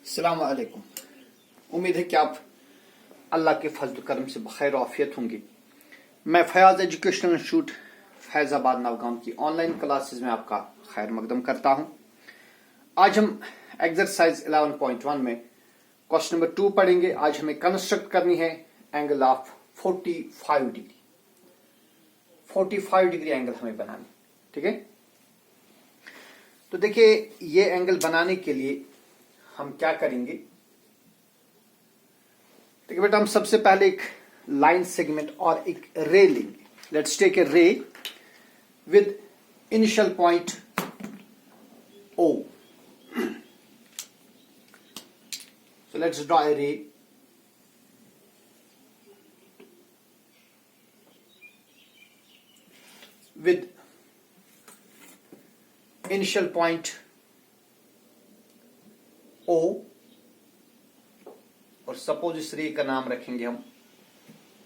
अस्सलाम वालेकुम। उम्मीद है कि आप अल्लाह के फजल करम से बखैर आफियत होंगे। मैं फयाज एजुकेशनल इंस्टीट्यूट फैजाबाद नवगांव की ऑनलाइन क्लासेस में आपका खैर मकदम करता हूं। आज हम एक्सरसाइज 11.1 में क्वेश्चन नंबर 2 पढ़ेंगे। आज हमें कंस्ट्रक्ट करनी है angle of 45 degree. 45 degree angle हमें बनानी, ठीक है। तो देखिए, ये एंगल बनाने के लिए हम क्या करेंगे। देखिए बेटा, हम सबसे पहले एक लाइन सेगमेंट और एक रे लेंगे। लेट्स टेक ए रे with initial point O. So let's draw a ray with initial point O और सपोज इस रे का नाम रखेंगे हम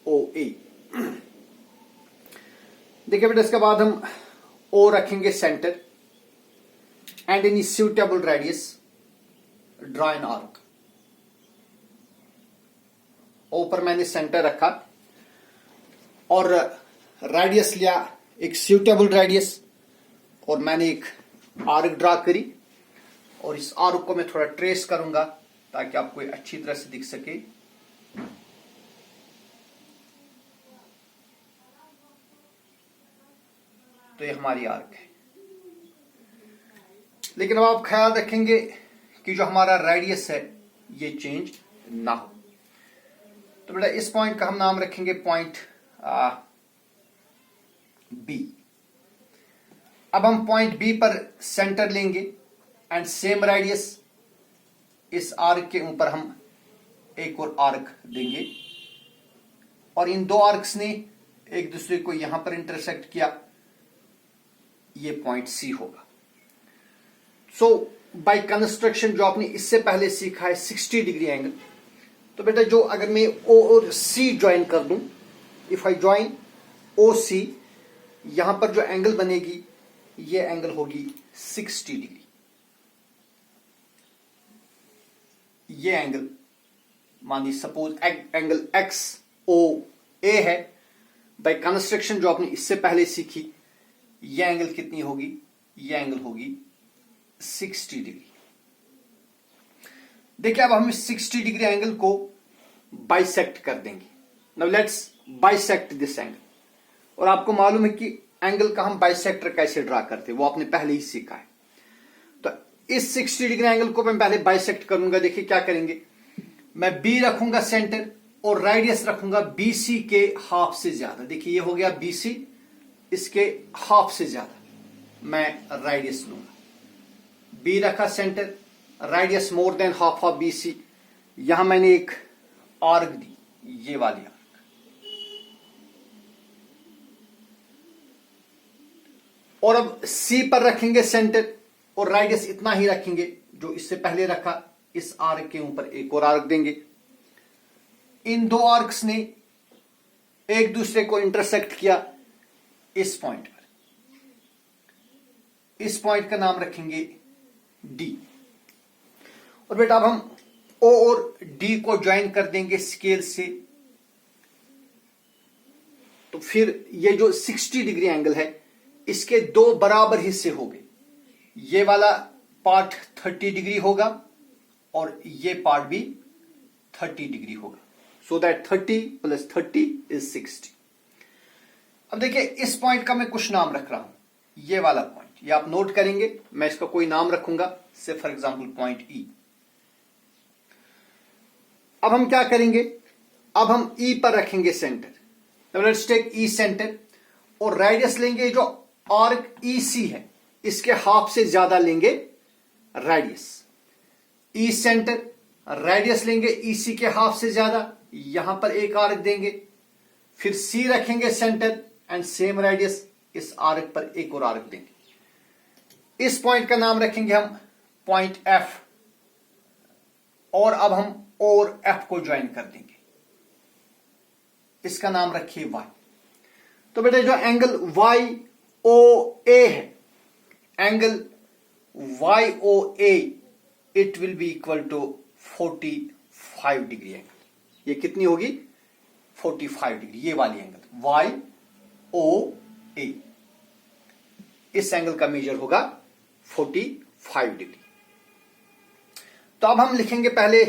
OA। देखिए बेटा, इसके बाद हम O रखेंगे centre and in suitable radius draw an arc। O पर मैंने सेंटर रखा और रेडियस लिया एक suitable रेडियस और मैंने एक आर्क ड्रा करी और इस आर्क को मैं थोड़ा ट्रेस करूंगा ताकि आपको अच्छी तरह से दिख सके। तो ये हमारी आर्क है। लेकिन अब आप ख्याल रखेंगे कि जो हमारा रेडियस है ये चेंज ना हो। तो बेटा, इस पॉइंट का हम नाम रखेंगे पॉइंट बी। अब हम पॉइंट बी पर सेंटर लेंगे एंड सेम रेडियस इस आर्क के ऊपर हम एक और आर्क देंगे और इन दो आर्क्स ने एक दूसरे को यहां पर इंटरसेक्ट किया। ये पॉइंट सी होगा। सो बाय कंस्ट्रक्शन जो आपने इससे पहले सीखा है 60 डिग्री एंगल, तो बेटा जो अगर मैं O और C ज्वाइन कर दूं, इफ आई ज्वाइन OC, यहां पर जो एंगल बनेगी ये एंगल होगी 60 डिग्री। ये एंगल मान ली सपोज एंगल XOA है। बाय कंस्ट्रक्शन जो आपने इससे पहले सीखी, ये एंगल कितनी होगी? ये एंगल होगी 60 डिग्री। देखिए, अब हम इस 60 डिग्री एंगल को बाइसेक्ट कर देंगे। Now let's bisect this angle. और आपको मालूम है कि एंगल का हम बाइसेक्टर कैसे ड्रा करते हैं, वो आपने पहले ही सीखा है। तो इस 60 डिग्री एंगल को मैं पहले बाइसेक्ट करूंगा। देखिए क्या करेंगे, मैं B रखूंगा सेंटर और रेडियस रखूंगा BC के हाफ से ज्यादा। देखिए ये हो गया BC, इसके हाफ से ज्यादा मैं रेडियस लूंगा। B रखा centre, radius more than half of BC। यहां मैंने एक आर्क दी, ये वाली आर्क। और अब C पर रखेंगे सेंटर और रेडियस इतना ही रखेंगे जो इससे पहले रखा। इस आर्क के ऊपर एक और आर्क देंगे। इन दो आर्क्स ने एक दूसरे को इंटरसेक्ट किया इस पॉइंट पर। इस पॉइंट का नाम रखेंगे D। और बेटा अब हम O और D को ज्वाइन कर देंगे स्केल से। तो फिर ये जो 60 डिग्री एंगल है इसके दो बराबर हिस्से हो गए। ये वाला पार्ट 30 डिग्री होगा और ये पार्ट भी 30 डिग्री होगा। So that 30 + 30 = 60। अब देखिए, इस पॉइंट का मैं कुछ नाम रख रहा हूं। ये वाला पॉइंट, ये आप नोट करेंगे, मैं इसका कोई नाम रखूंगा, से फॉर एग्जांपल पॉइंट E। अब हम क्या करेंगे, अब हम E पर रखेंगे centre. Let's take E centre और रेडियस लेंगे जो आर्क EC है इसके हाफ से ज्यादा लेंगे रेडियस। E सेंटर, रेडियस लेंगे EC के हाफ से ज्यादा, यहां पर एक आर्क देंगे। फिर C रखेंगे सेंटर एंड सेम रेडियस, इस आर्क पर एक और आर्क देंगे। इस पॉइंट का नाम रखेंगे हम पॉइंट F। और अब हम O और F को ज्वाइन कर देंगे। इसका नाम रखिए Y। तो बेटा जो एंगल YOA है, angle YOA, it will be equal to 45 degree angle. ये कितनी होगी? 45 डिग्री, ये वाली एंगल YOA, इस एंगल का मेजर होगा 45 डिग्री। तो अब हम लिखेंगे पहले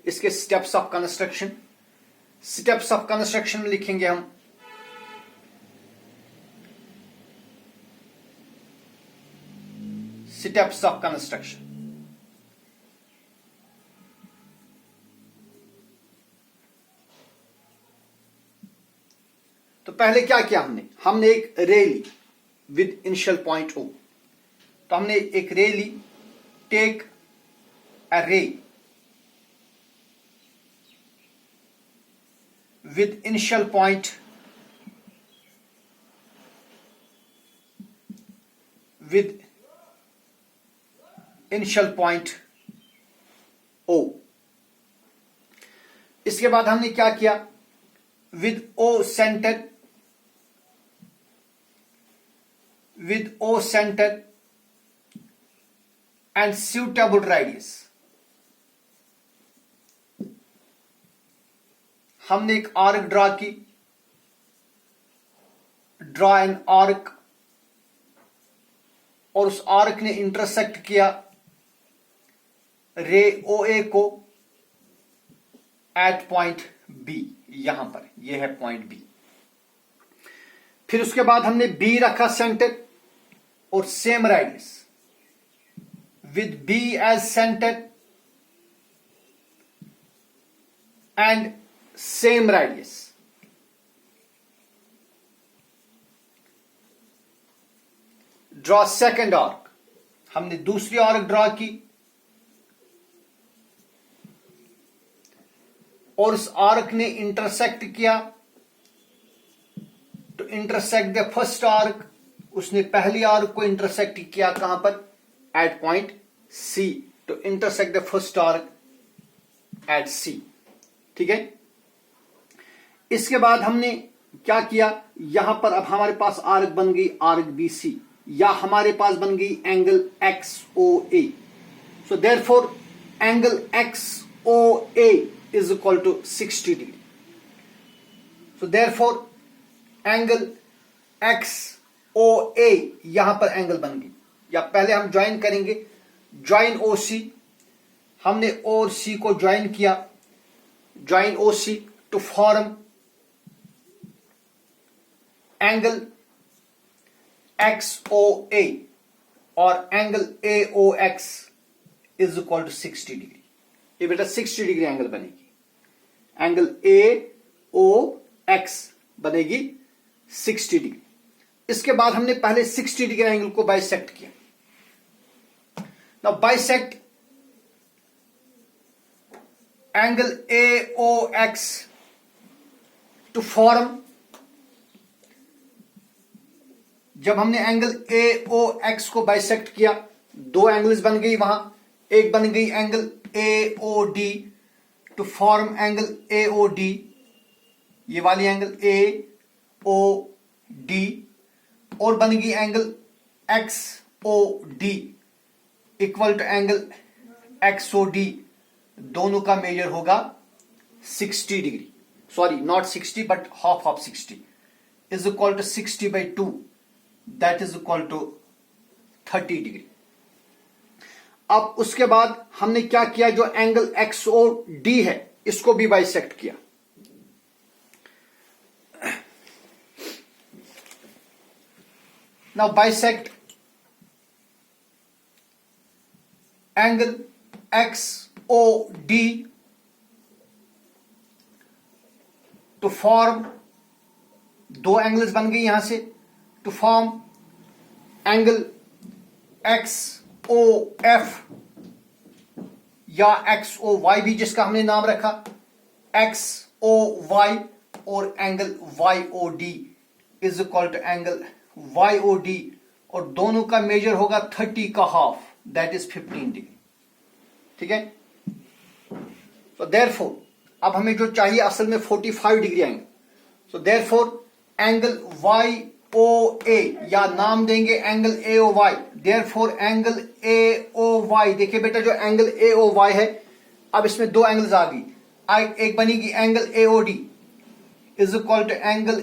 इसके steps of construction. Steps of construction में लिखेंगे हम स्टेप्स ऑफ कंस्ट्रक्शन। तो पहले क्या किया हमने एक रे ली विद इनिशियल पॉइंट O। तो हमने एक रे ली, टेक अ रे with initial point O। इसके बाद हमने क्या किया? with O center and suitable radius, हमने एक आर्क ड्रा की, ड्रा एन आर्क, और उस आर्क ने इंटरसेक्ट किया रे OA को एट पॉइंट B। यहां पर यह है पॉइंट B। फिर उसके बाद हमने B रखा सेंटर और same radius with B as centre and same radius draw second arc. हमने दूसरी आर्क ड्रॉ की और उस आर्क ने इंटरसेक्ट किया, तो इंटरसेक्ट द फर्स्ट आर्क, उसने पहली आर्क को इंटरसेक्ट किया कहां पर? At point C। तो intersect the first arc at C। ठीक है। इसके बाद हमने क्या किया? यहां पर अब हमारे पास आर्क बन गई आर्क BC, या हमारे पास बन गई angle XOA। So therefore angle XOA is equal to 60 degree. So therefore angle XOA यहां पर एंगल बन गई। या पहले हम ज्वाइन करेंगे, ज्वाइन OC। हमने O और C को ज्वाइन किया, join OC to form angle XOA, और angle AOX is equal to 60 degree. ये बेटा 60 डिग्री एंगल बनेगी। एंगल AOX बनेगी 60 डिग्री। इसके बाद हमने पहले 60 डिग्री एंगल को बाइसेक्ट किया। Now bisect angle AOX to form, जब हमने एंगल AOX को बाइसेक्ट किया, दो एंगल्स बन गई वहां। एक बन गई angle AOD to form angle AOD, ये वाली एंगल AOD, और बन गई angle XOD equal to angle XOD। दोनों का मेजर होगा 60 degree, sorry not 60 but half of 60 is equal to 60/2, that is equal to 30 degree. अब उसके बाद हमने क्या किया? जो एंगल XOD है इसको भी बाइसेक्ट किया। Now bisect angle XOD to form, दो एंगल्स बन गई यहां से, टू फॉर्म एंगल XOF या XOY भी जिसका हमने नाम रखा XOY, और angle YOD is equal to angle YOD, और दोनों का मेजर होगा 30 का हाफ, दैट इज 15 डिग्री। ठीक है। तो देयरफॉर अब हमें जो चाहिए असल में 45 डिग्री एंगल। सो देयरफॉर एंगल YOA, या नाम देंगे angle AOY, therefore angle AOY, देखिए बेटा जो एंगल AOY है अब इसमें दो एंगल्स आ गई, एक बनेगी angle AOD is equal to angle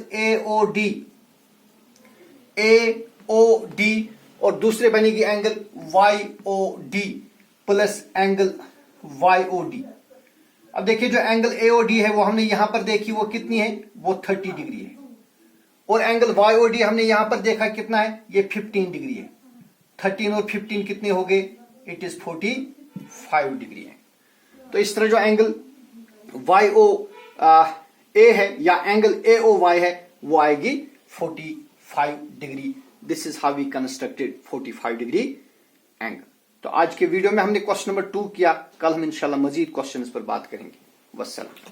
AOD और दूसरे बनेगी angle YOD plus angle YOD। अब देखिए जो एंगल AOD है वो हमने यहां पर देखी वो कितनी है, वो 30 डिग्री है, और एंगल YOD हमने यहां पर देखा कितना है, ये 15 डिग्री है। 13 और 15 कितने हो गए, इट इज 45 डिग्री है। तो इस तरह जो एंगल YOA है या एंगल AOY है वो आएगी 45 degree. This is how we constructed 45 degree angle. तो आज के वीडियो में हमने क्वेश्चन नंबर 2 किया, कल हम इंशाल्लाह मजीद क्वेश्चंस पर बात करेंगे। वस्सलाम।